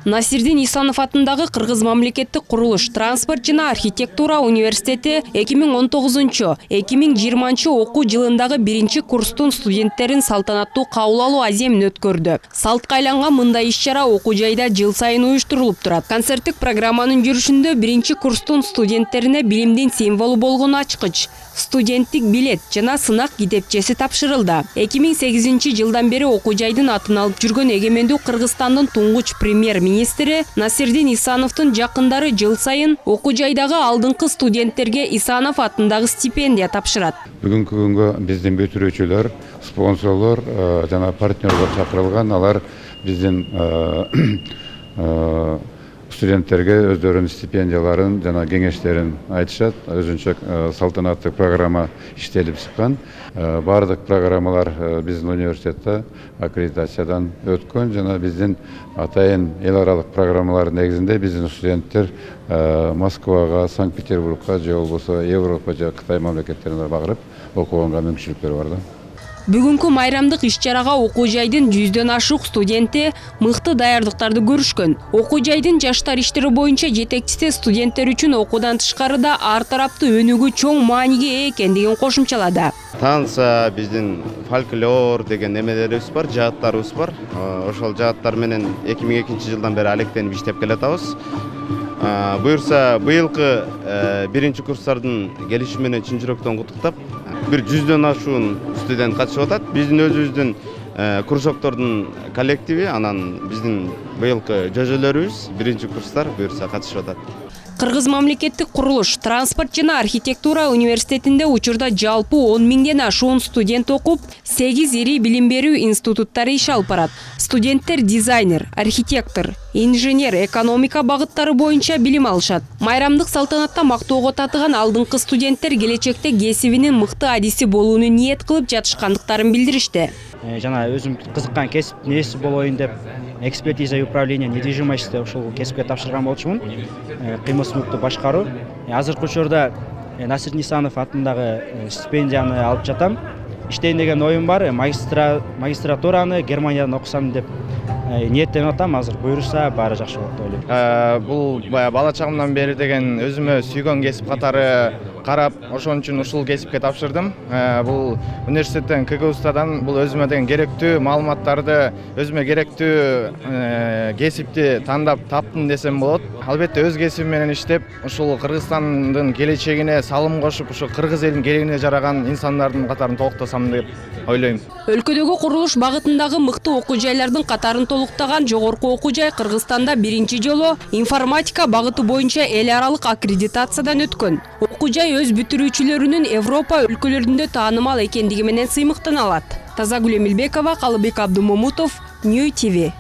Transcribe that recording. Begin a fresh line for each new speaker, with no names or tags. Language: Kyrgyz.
Насирдин Исанов атындагы Кыргыз мамлекеттик курулуш, транспорт жана архитектура университети 2019-2020 окуу жылындагы 1-курстун студенттерин салтанаттуу кабыл алуу аземин өткөрдү. Салтка айланган мындай иш-чара окуу жайда жыл сайын уюштурулуп турат. Концерттик программанын жүрүшүндө 1-курстун студенттерине билимдин символу болгон ачкыч, студенттик билет жана сынак китепчеси тапшырылды. 2008 жылдан бери окуу жайдын атын алып жүргөн эгемендүү Кыргызстандын туңгуч премьер-министри Насирдин Исановдун жакындары жыл сайын окуу жайдагы алдыңкы студенттерге Исанов атындагы стипендия тапшырат.
Бүгүнкү күнгө биздин бүтүрүүчүлөр, спонсорлор жана партнерлор чакырылган. Алар биздин студенттерге өздөрүнүн стипендияларын жана кеңештерин айтышат. Өзүнчө салтанаттуу программа иштелип чыккан. Бардык программалар биздин университетте аккредитациядан өткөн жана биздин атайын эл аралык программалар негизинде биздин студенттер Москвага, Санкт-Петербургка же болбосо Европа же Кытай мамлекеттерине барып окуганга мүмкүнчүлүктөр бар да.
Бүгүнкү майрамдык иш-чарага окуу жайдын 100дөн ашык студенти мыкты даярдыктарды көрүшкөн. Окуу жайдын жаштар иштери боюнча жетекчиси студенттер үчүн окуудан тышкарыда ар тараптуу өнүгүү чоң мааниге ээ экендигин кошумчалады.
Танса биздин фольклор деген немелерибиз бар, жааттарыбыз бар. Ошол жааттар менен 2002 жылдан бери алектенип иштеп келатабыз. Буюрса быйылкы 1-курстардын келиши менен чын жүрөктөн куттуктап, бир 100дөн ашуун студент катышып атат. Биздин өзүбүздүн кружоктордун коллективи, анан биздин быйылкы жөжөлөрүбүз 1-курстар буюрса катышып атат.
Кыргыз мамлекеттик курулуш, транспорт жана архитектура университетинде учурда жалпы 10 миңден ашуун студент окуп, 8 ири билим берүү институттары иш алып барат. Студенттер дизайнер, архитектор, инженер, экономика багыттары боюнча билим алышат. Майрамдык салтанатта мактоого татыган алдыңкы студенттер келечекте кесибинин мыкты адиси болууну ниет кылып жатышкандыктарын билдиришти.
Жана өзүм кызыккан кесип нээси болоюн деп экспертиза и управление недвижимости ошол кесипке тапшырган болчумун. Кыймыл мүлктү башкаруу. Азыркы учурда Насирдин Исанов атындагы стипендияны алып жатам. Иштейин деген оюм бар. Магистратураны Германиядан окусам деп ниеттенип атам. Азыр буюрса баары жакшы болот деп ойлойм.
Бул бала чагымдан бери деген өзүмө сүйгөн кесип катары карап, ошон үчүн ушул кесипке тапшырдым. Бул университеттен КГУстадан бул өзүмө деген керектүү маалыматтарды, өзүмө керектүү кесипти тандап таптым десем болот. Албетте өз кесибим менен иштеп, ушул Кыргызстандын келечегине салым кошуп, ушу кыргыз элинин келечегине жараган инсандардын катарын толуктасам деп ойлойм.
Өлкөдөгү курулуш багытындагы мыкты окуу жайлардын катарын толуктаган жогорку окуу жай Кыргызстанда 1-жолу информатика багыты боюнча эл аралык аккредитациядан өткөн. Окуу жай өз бүтүрүүчүлөрүнүн Европа өлкөлөрүндө таанымал экендиги менен сыймыктана алат. Тазагүл Эмилбекова, Калыбек Абдумамутов, Нью ТВ.